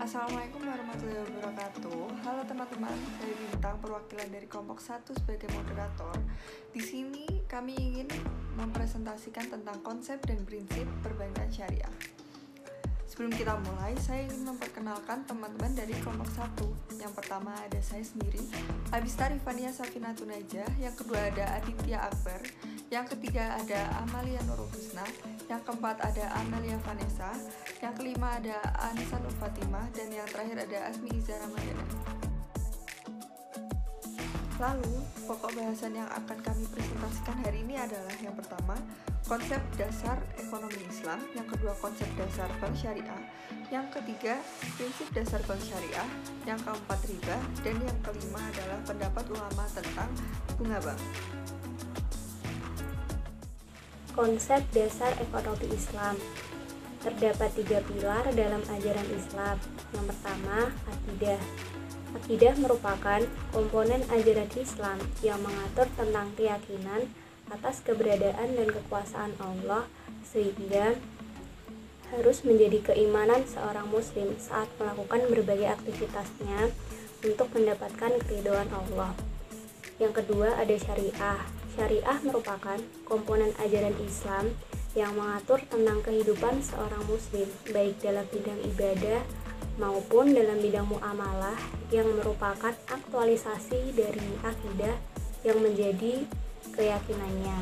Assalamualaikum warahmatullahi wabarakatuh. Halo teman-teman, saya Bintang, perwakilan dari kelompok 1 sebagai moderator. Di sini kami ingin mempresentasikan tentang konsep dan prinsip perbankan syariah. Sebelum kita mulai, saya ingin memperkenalkan teman-teman dari kelompok 1. Yang pertama ada saya sendiri, Abista Rifania Safinatun Najah. Yang kedua ada Aditya Akbar. Yang ketiga ada Amalia Nurul Husna. Yang keempat ada Amelia Vanessa. Yang kelima ada Anissa Nur Fatimah. Dan yang terakhir ada Asmi Izara Mariana. Lalu, pokok bahasan yang akan kami presentasikan hari ini adalah yang pertama, konsep dasar ekonomi Islam, yang kedua konsep dasar bank syariah, yang ketiga prinsip dasar bank syariah, yang keempat riba, dan yang kelima adalah pendapat ulama tentang bunga bank. Konsep dasar ekonomi Islam. Terdapat 3 pilar dalam ajaran Islam. Yang pertama, akidah. Akidah merupakan komponen ajaran Islam yang mengatur tentang keyakinan atas keberadaan dan kekuasaan Allah, sehingga harus menjadi keimanan seorang muslim saat melakukan berbagai aktivitasnya untuk mendapatkan keridhaan Allah. Yang kedua ada syariah. Syariah merupakan komponen ajaran Islam yang mengatur tentang kehidupan seorang muslim, baik dalam bidang ibadah maupun dalam bidang muamalah, yang merupakan aktualisasi dari akidah yang menjadi keyakinannya.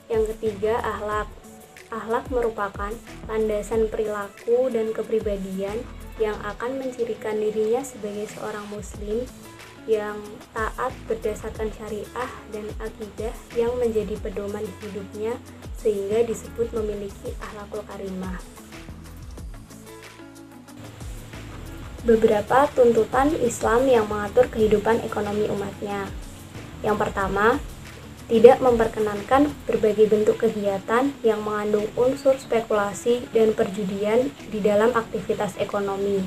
Yang ketiga, akhlak. Akhlak merupakan landasan perilaku dan kepribadian yang akan mencirikan dirinya sebagai seorang muslim yang taat berdasarkan syariah dan akidah yang menjadi pedoman hidupnya, sehingga disebut memiliki akhlakul karimah. Beberapa tuntutan Islam yang mengatur kehidupan ekonomi umatnya. Yang pertama, tidak memperkenankan berbagai bentuk kegiatan yang mengandung unsur spekulasi dan perjudian di dalam aktivitas ekonomi.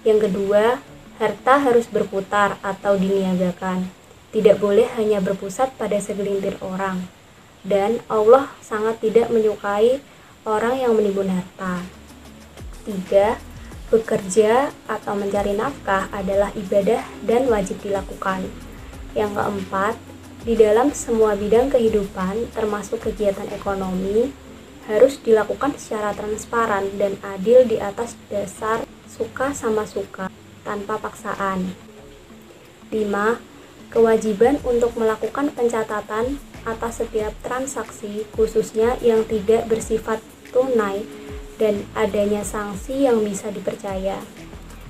Yang kedua, harta harus berputar atau diniagakan. Tidak boleh hanya berpusat pada segelintir orang. Dan Allah sangat tidak menyukai orang yang menimbun harta. 3. Bekerja atau mencari nafkah adalah ibadah dan wajib dilakukan. Yang keempat, di dalam semua bidang kehidupan, termasuk kegiatan ekonomi, harus dilakukan secara transparan dan adil di atas dasar suka sama suka, tanpa paksaan. 5. Kewajiban untuk melakukan pencatatan atas setiap transaksi, khususnya yang tidak bersifat tunai, dan adanya sanksi yang bisa dipercaya.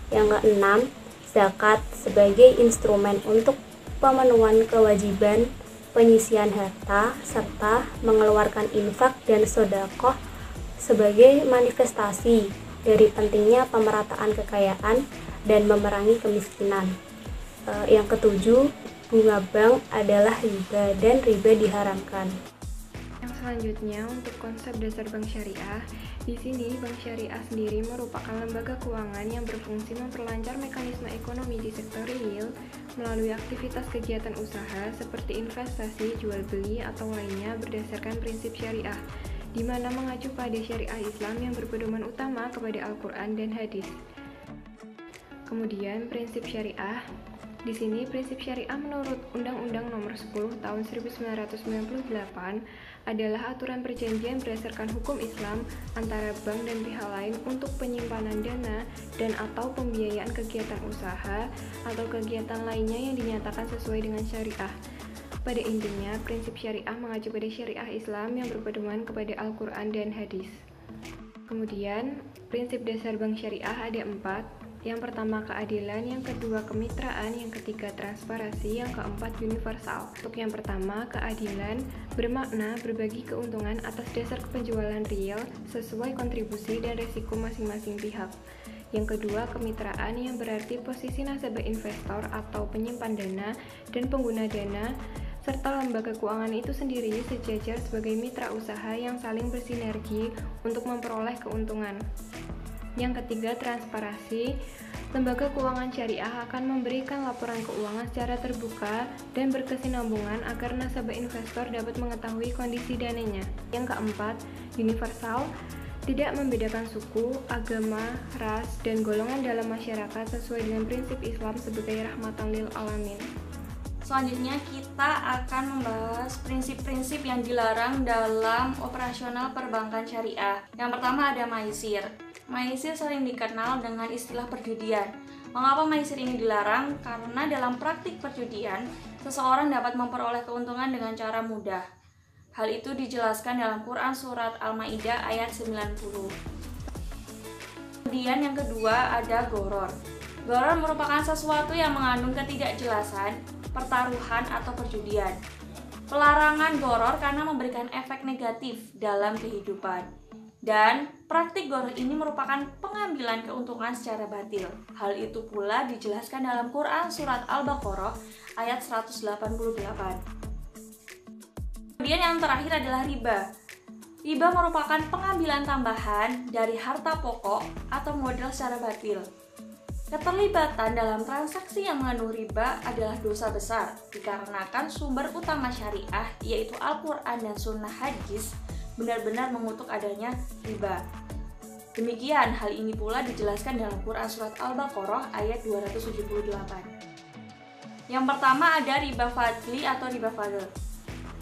Yang keenam, zakat sebagai instrumen untuk pemenuhan kewajiban penyisian harta, serta mengeluarkan infak dan sedekah sebagai manifestasi dari pentingnya pemerataan kekayaan dan memerangi kemiskinan. Yang ketujuh, bunga bank adalah riba dan riba diharamkan. Yang selanjutnya untuk konsep dasar bank syariah, di sini bank syariah sendiri merupakan lembaga keuangan yang berfungsi memperlancar mekanisme ekonomi di sektor real melalui aktivitas kegiatan usaha seperti investasi, jual beli atau lainnya berdasarkan prinsip syariah, di mana mengacu pada syariah Islam yang berpedoman utama kepada Al-Quran dan hadis. Kemudian prinsip syariah. Di sini prinsip syariah menurut Undang-Undang Nomor 10 Tahun 1998 adalah aturan perjanjian berdasarkan hukum Islam antara bank dan pihak lain untuk penyimpanan dana dan atau pembiayaan kegiatan usaha atau kegiatan lainnya yang dinyatakan sesuai dengan syariah. Pada intinya, prinsip syariah mengacu pada syariah Islam yang berpedoman kepada Al-Quran dan hadis. Kemudian, prinsip dasar bank syariah ada 4. Yang pertama keadilan, yang kedua kemitraan, yang ketiga transparansi, yang keempat universal. Untuk yang pertama, keadilan bermakna berbagi keuntungan atas dasar penjualan real sesuai kontribusi dan risiko masing-masing pihak. Yang kedua, kemitraan yang berarti posisi nasabah investor atau penyimpan dana dan pengguna dana serta lembaga keuangan itu sendiri sejajar sebagai mitra usaha yang saling bersinergi untuk memperoleh keuntungan. Yang ketiga, transparansi. Lembaga keuangan syariah akan memberikan laporan keuangan secara terbuka dan berkesinambungan agar nasabah investor dapat mengetahui kondisi dananya. Yang keempat, universal. tidak membedakan suku, agama, ras, dan golongan dalam masyarakat sesuai dengan prinsip Islam sebagai rahmatan lil alamin. Selanjutnya kita akan membahas prinsip-prinsip yang dilarang dalam operasional perbankan syariah. Yang pertama ada maisir. Maisir sering dikenal dengan istilah perjudian. Mengapa maisir ini dilarang? Karena dalam praktik perjudian, seseorang dapat memperoleh keuntungan dengan cara mudah. Hal itu dijelaskan dalam Quran Surat Al-Ma'idah ayat 90. Kemudian yang kedua ada goror. Goror merupakan sesuatu yang mengandung ketidakjelasan, pertaruhan, atau perjudian. Pelarangan goror karena memberikan efek negatif dalam kehidupan. Dan praktik goror ini merupakan pengambilan keuntungan secara batil. Hal itu pula dijelaskan dalam Quran Surat Al-Baqarah ayat 188. Kemudian yang terakhir adalah riba. Riba merupakan pengambilan tambahan dari harta pokok atau modal secara batil. Keterlibatan dalam transaksi yang mengandung riba adalah dosa besar dikarenakan sumber utama syariah yaitu Al-Quran dan Sunnah Hadis benar-benar mengutuk adanya riba. Demikian hal ini pula dijelaskan dalam Quran Surat Al-Baqarah ayat 278. Yang pertama ada riba fadli atau riba fadl,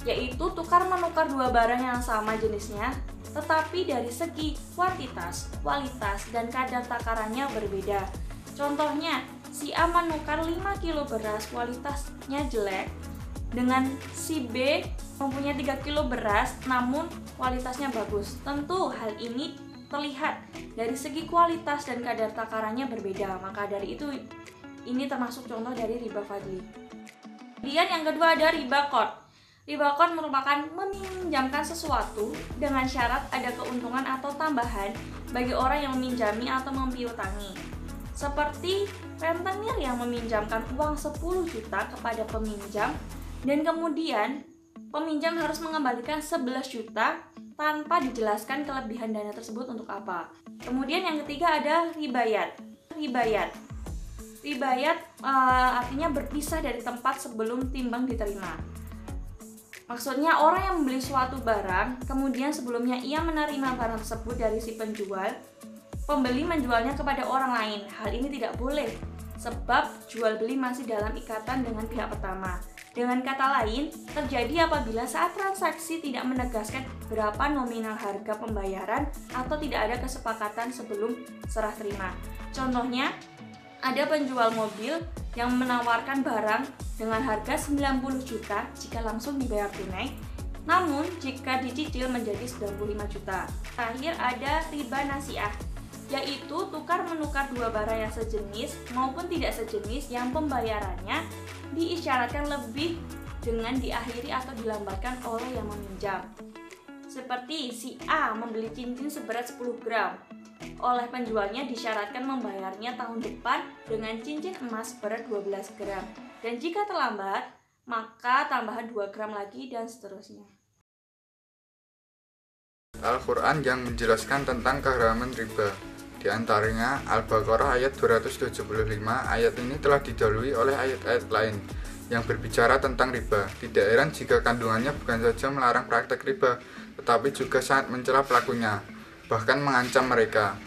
yaitu tukar menukar dua barang yang sama jenisnya tetapi dari segi kuantitas, kualitas, dan kadar takarannya berbeda. Contohnya, si A menukar 5 kilo beras kualitasnya jelek dengan si B mempunyai 3 kilo beras namun kualitasnya bagus. Tentu hal ini terlihat dari segi kualitas dan kadar takarannya berbeda. Maka dari itu ini termasuk contoh dari riba fadli. Kemudian yang kedua ada riba qard. Riba qard merupakan meminjamkan sesuatu dengan syarat ada keuntungan atau tambahan bagi orang yang meminjami atau mempiutangi. Seperti rentenir yang meminjamkan uang 10 juta kepada peminjam dan kemudian peminjam harus mengembalikan 11 juta tanpa dijelaskan kelebihan dana tersebut untuk apa. Kemudian yang ketiga ada ribayat. Ribayat artinya berpisah dari tempat sebelum timbang diterima. Maksudnya orang yang membeli suatu barang, kemudian sebelumnya ia menerima barang tersebut dari si penjual, pembeli menjualnya kepada orang lain. Hal ini tidak boleh, sebab jual beli masih dalam ikatan dengan pihak pertama. Dengan kata lain, terjadi apabila saat transaksi tidak menegaskan berapa nominal harga pembayaran atau tidak ada kesepakatan sebelum serah terima. Contohnya, ada penjual mobil yang menawarkan barang dengan harga 90 juta jika langsung dibayar tunai, namun jika dicicil menjadi 95 juta. Terakhir ada riba nasiah, yaitu tukar-menukar dua barang yang sejenis maupun tidak sejenis yang pembayarannya diisyaratkan lebih dengan diakhiri atau dilambatkan oleh yang meminjam. Seperti si A membeli cincin seberat 10 gram, oleh penjualnya disyaratkan membayarnya tahun depan dengan cincin emas berat 12 gram. Dan jika terlambat, maka tambahan 2 gram lagi dan seterusnya. Al-Quran yang menjelaskan tentang keharaman riba. Di antaranya Al-Baqarah ayat 275. Ayat ini telah didahului oleh ayat-ayat lain yang berbicara tentang riba. Tidak heran jika kandungannya bukan saja melarang praktek riba, tetapi juga sangat mencela pelakunya, bahkan mengancam mereka.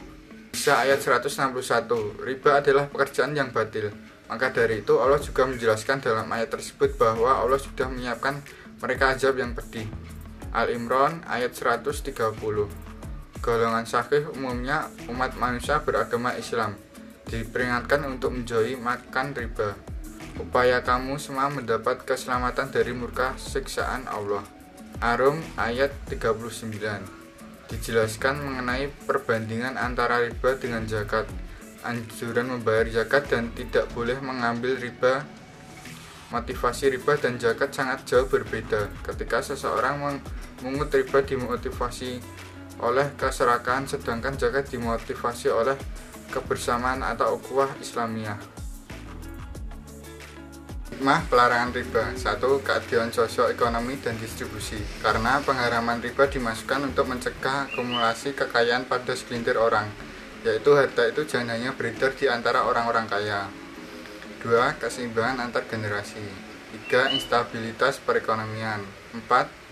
Nisa ayat 161, riba adalah pekerjaan yang batil. Maka dari itu Allah juga menjelaskan dalam ayat tersebut bahwa Allah sudah menyiapkan mereka azab yang pedih. Al-Imran ayat 130. Golongan syakih umumnya umat manusia beragama Islam diperingatkan untuk menjauhi makan riba. Upaya kamu semua mendapat keselamatan dari murka siksaan Allah. Ar-Rum ayat 39. Dijelaskan mengenai perbandingan antara riba dengan zakat, anjuran membayar zakat dan tidak boleh mengambil riba. Motivasi riba dan zakat sangat jauh berbeda. Ketika seseorang mengut riba dimotivasi oleh keserakahan, sedangkan zakat dimotivasi oleh kebersamaan atau ukhuwah Islamiyah. Hikmah pelarangan riba. 1. Keadilan sosial, ekonomi, dan distribusi. Karena pengharaman riba dimasukkan untuk mencegah akumulasi kekayaan pada segelintir orang, yaitu harta itu jangan hanya beredar di antara orang-orang kaya. 2. Keseimbangan antar generasi. 3. Instabilitas perekonomian. 4.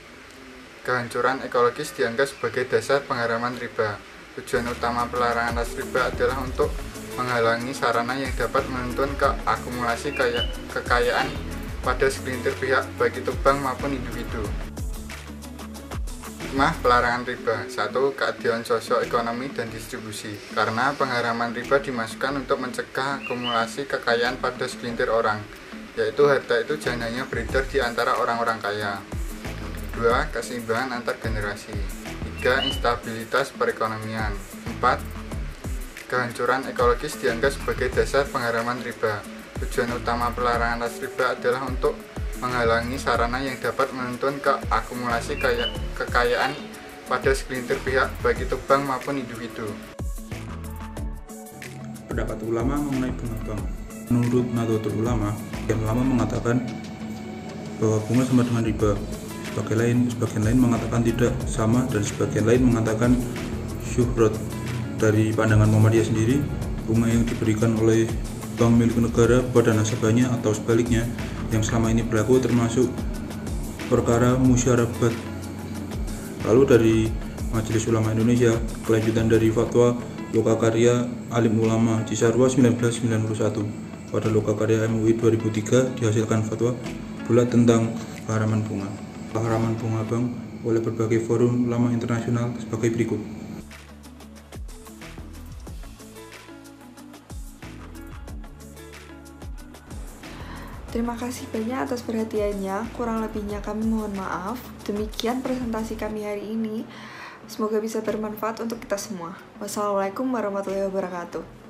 Kehancuran ekologis dianggap sebagai dasar pengharaman riba. Tujuan utama pelarangan atas riba adalah untuk menghalangi sarana yang dapat menuntun ke akumulasi kekayaan pada segelintir pihak, baik itu bank maupun individu. Hikmah pelarangan riba. 1. Keadilan sosio-ekonomi dan distribusi. Karena pengharaman riba dimasukkan untuk mencegah akumulasi kekayaan pada segelintir orang, yaitu harta itu jangan hanya beredar di antara orang-orang kaya. 2. Keseimbangan antar generasi. 3. Instabilitas perekonomian. 4. Kehancuran ekologis dianggap sebagai dasar pengharaman riba. Tujuan utama pelarangan atas riba adalah untuk menghalangi sarana yang dapat menuntun ke akumulasi kekayaan pada segelintir pihak, baik itu bank maupun individu. Pendapat ulama mengenai bunga bank. Menurut Nahdlatul Ulama, yang ulama mengatakan bahwa bunga sama dengan riba. Sebagian lain mengatakan tidak sama, dan sebagian lain mengatakan syuhrat. Dari pandangan Muhammadiyah sendiri, bunga yang diberikan oleh bank milik negara pada nasabahnya atau sebaliknya yang selama ini berlaku termasuk perkara musyarabat. Lalu dari Majelis Ulama Indonesia, kelanjutan dari fatwa Lokakarya Alim Ulama Cisarua 1991. Pada Lokakarya MUI 2003 dihasilkan fatwa bulat tentang pengharaman bunga. Pengharaman bunga bank oleh berbagai forum ulama internasional sebagai berikut. Terima kasih banyak atas perhatiannya, kurang lebihnya kami mohon maaf. Demikian presentasi kami hari ini, semoga bisa bermanfaat untuk kita semua. Wassalamualaikum warahmatullahi wabarakatuh.